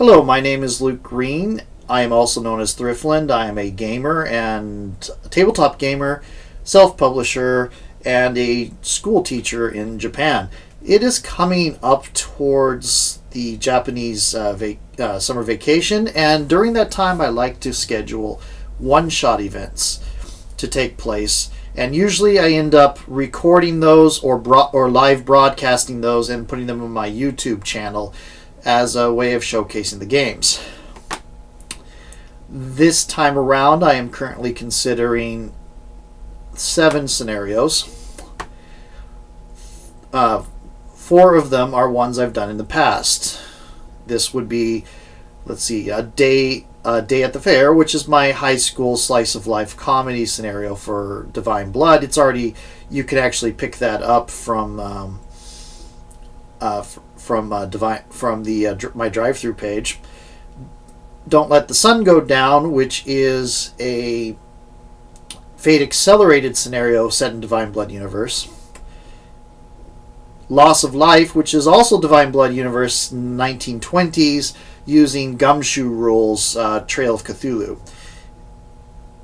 Hello, my name is Luke Green. I am also known as Thriftland. I am a gamer and a tabletop gamer, self-publisher, and a school teacher in Japan. It is coming up towards the Japanese summer vacation, and during that time I like to schedule one-shot events to take place. And usually I end up recording those or live broadcasting those and putting them on my YouTube channel as a way of showcasing the games. This time around, I am currently considering 7 scenarios. 4 of them are ones I've done in the past. This would be, let's see, a day at the fair, which is my high school slice of life comedy scenario for Divine Blood. It's already, you can actually pick that up from my drive-through page. Don't Let the Sun Go Down, which is a Fate Accelerated scenario set in Divine Blood universe. Loss of Life, which is also Divine Blood universe 1920s, using Gumshoe rules, Trail of Cthulhu.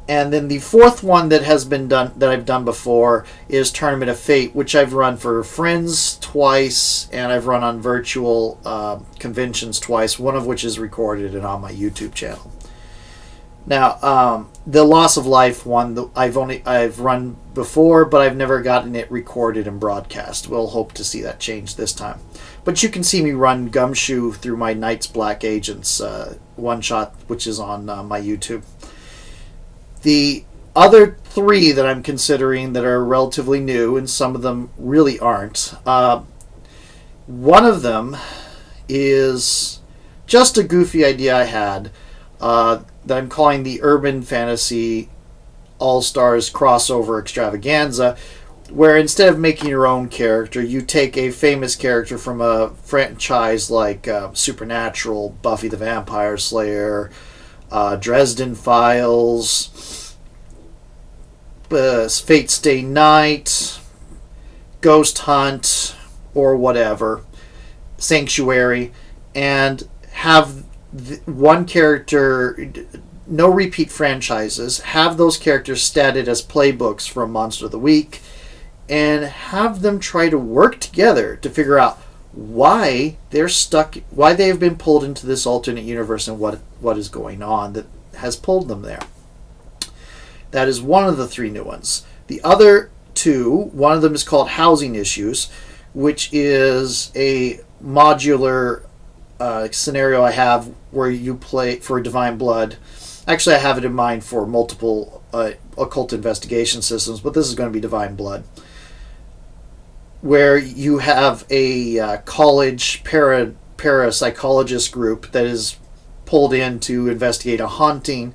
And then the 4th one that I've done before is Tournament of Fate, which I've run for friends twice, and I've run on virtual conventions twice, one of which is recorded and on my YouTube channel. Now, the Loss of Life one, I've run before, but I've never gotten it recorded and broadcast. We'll hope to see that change this time. But you can see me run Gumshoe through my Knights Black Agents one shot, which is on my YouTube. The other 3 that I'm considering that are relatively new, and some of them really aren't. One of them is just a goofy idea I had that I'm calling the Urban Fantasy All-Stars Crossover Extravaganza, where instead of making your own character, you take a famous character from a franchise like Supernatural, Buffy the Vampire Slayer, Dresden Files, Fate Stay Night, Ghost Hunt, or whatever, Sanctuary, and have one character, no repeat franchises, have those characters statted as playbooks from Monster of the Week, and have them try to work together to figure out why they have been pulled into this alternate universe and what is going on that has pulled them there. That is one of the 3 new ones. The other 2, one of them is called Housing Issues, which is a modular scenario I have where you play for Divine Blood. Actually, I have it in mind for multiple occult investigation systems, but this is going to be Divine Blood, where you have a college parapsychologist group that is pulled in to investigate a haunting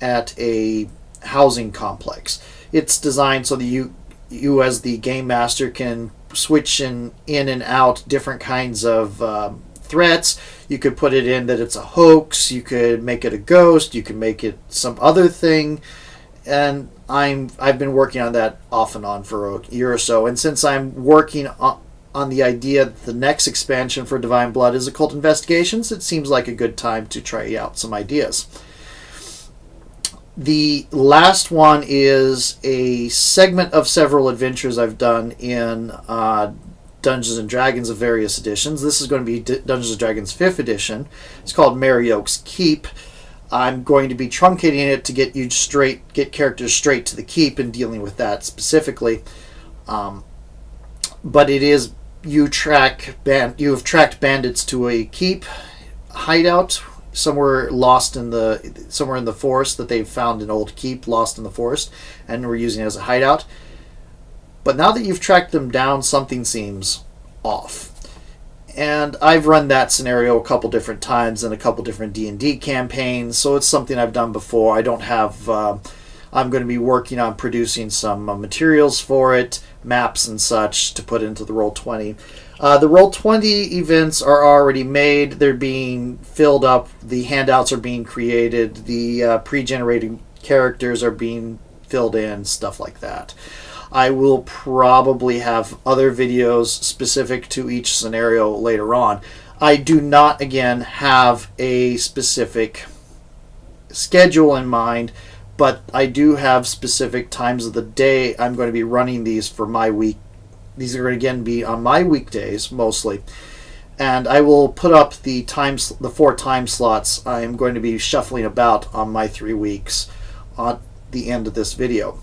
at a housing complex. It's designed so that you as the game master can switch in and out different kinds of threats. You could put it in that it's a hoax, you could make it a ghost, you could make it some other thing, and I've been working on that off and on for a year or so, and since I'm working on the idea that the next expansion for Divine Blood is Occult Investigations, it seems like a good time to try out some ideas. The last one is a segment of several adventures I've done in Dungeons & Dragons of various editions. This is going to be Dungeons & Dragons 5th edition. It's called Mary Oak's Keep. I'm going to be truncating it to get characters straight to the keep and dealing with that specifically. But it is, you have tracked bandits to a keep hideout somewhere in the forest that they've found an old keep lost in the forest, and we're using it as a hideout. But now that you've tracked them down, something seems off. And I've run that scenario a couple different times in a couple different D&D campaigns, so it's something I've done before. I don't have... I'm going to be working on producing some materials for it, maps and such, to put into the Roll20. The Roll20 events are already made. They're being filled up. The handouts are being created. The pre-generated characters are being filled in, stuff like that. I will probably have other videos specific to each scenario later on. I do not, again, have a specific schedule in mind, but I do have specific times of the day I'm going to be running these for my week. These are going to, again, be on my weekdays mostly. And I will put up the 4 time slots I am going to be shuffling about on my 3 weeks at the end of this video.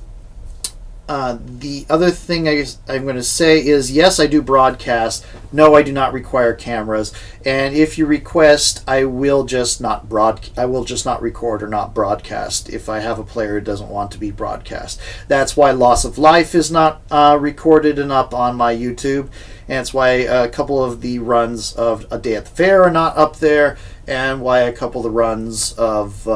The other thing I'm going to say is, yes, I do broadcast. No, I do not require cameras. And if you request, I will just not record or not broadcast if I have a player who doesn't want to be broadcast. That's why Loss of Life is not recorded and up on my YouTube. And it's why a couple of the runs of A Day at the Fair are not up there, and why a couple of the runs of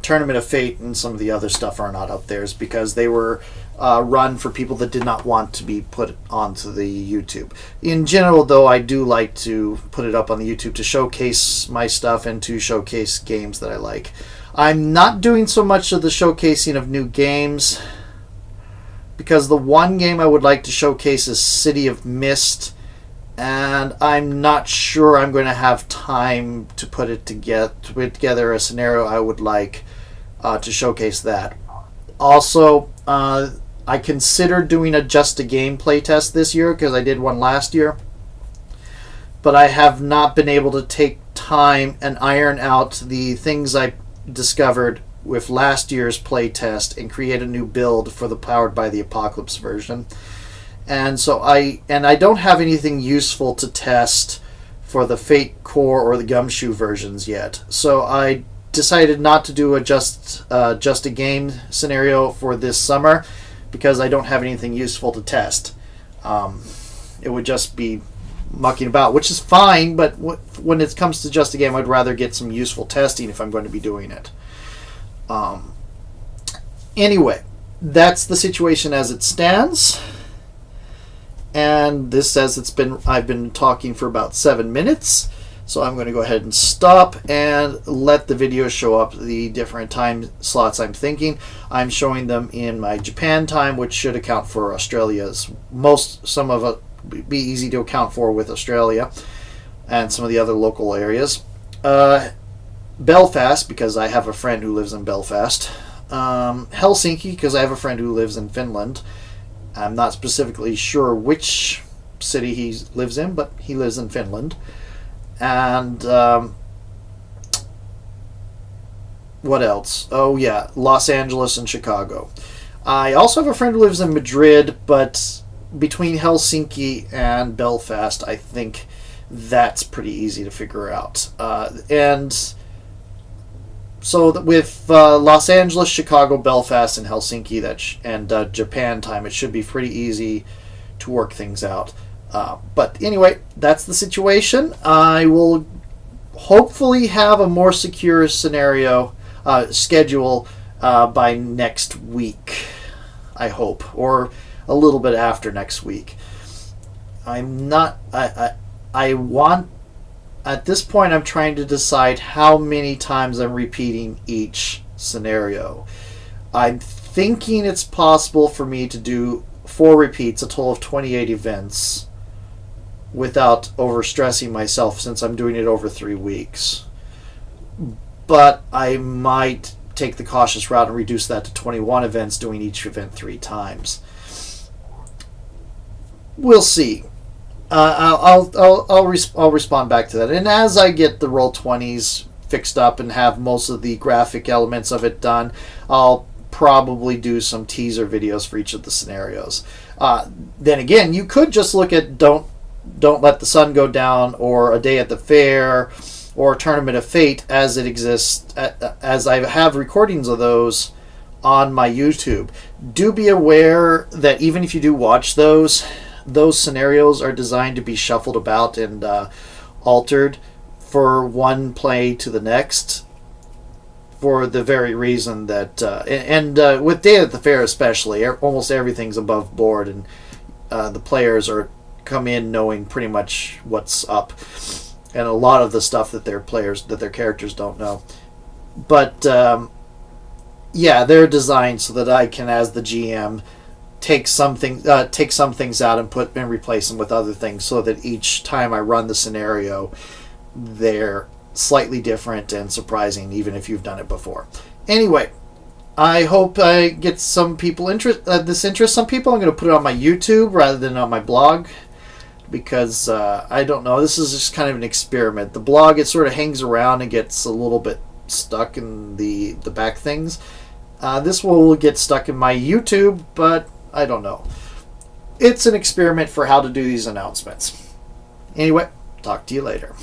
Tournament of Fate and some of the other stuff are not up there, is because they were run for people that did not want to be put onto the YouTube. In general, though, I do like to put it up on the YouTube to showcase my stuff and to showcase games that I like. I'm not doing so much of the showcasing of new games, because the one game I would like to showcase is City of Mist, and I'm not sure I'm going to have time to put together a scenario I would like to showcase that. Also, I considered doing just a game playtest this year, because I did one last year, but I have not been able to take time and iron out the things I discovered with last year's playtest and create a new build for the Powered by the Apocalypse version. And so I don't have anything useful to test for the Fate Core or the Gumshoe versions yet. So I decided not to do just a game scenario for this summer, because I don't have anything useful to test. It would just be mucking about, which is fine, but when it comes to just a game, I'd rather get some useful testing if I'm going to be doing it. Anyway, that's the situation as it stands. And this says I've been talking for about 7 minutes, so I'm going to go ahead and stop and let the video show up the different time slots I'm thinking. I'm showing them in my Japan time, which should account for Australia's. Some of it be easy to account for with Australia and some of the other local areas. Belfast, because I have a friend who lives in Belfast. Helsinki, because I have a friend who lives in Finland. I'm not specifically sure which city he lives in, but he lives in Finland. And what else? Oh yeah, Los Angeles and Chicago. I also have a friend who lives in Madrid, but between Helsinki and Belfast, I think that's pretty easy to figure out. And so with Los Angeles, Chicago, Belfast, and Helsinki, and Japan time, it should be pretty easy to work things out. But anyway, that's the situation. I will hopefully have a more secure schedule by next week, I hope, or a little bit after next week. I want, at this point, I'm trying to decide how many times I'm repeating each scenario. I'm thinking it's possible for me to do 4 repeats, a total of 28 events, without overstressing myself, since I'm doing it over 3 weeks. But I might take the cautious route and reduce that to 21 events, doing each event 3 times. We'll see. I'll respond back to that, and as I get the Roll20s fixed up and have most of the graphic elements of it done, I'll probably do some teaser videos for each of the scenarios. Then again, you could just look at Don't Let the Sun Go Down, or A Day at the Fair, or Tournament of Fate as it exists, as I have recordings of those on my YouTube. Do be aware that even if you do watch those scenarios are designed to be shuffled about and altered for one play to the next, for the very reason that with Day at the Fair especially, almost everything's above board, and the players come in knowing pretty much what's up, and a lot of the stuff that their characters don't know. But yeah, they're designed so that I can, as the GM, take some things out and replace them with other things, so that each time I run the scenario, they're slightly different and surprising, even if you've done it before. Anyway, I hope I get some people this interest some people. I'm going to put it on my YouTube rather than on my blog, because I don't know. This is just kind of an experiment. The blog, it sort of hangs around and gets a little bit stuck in the back things. This will get stuck in my YouTube, but I don't know. It's an experiment for how to do these announcements. Anyway, talk to you later.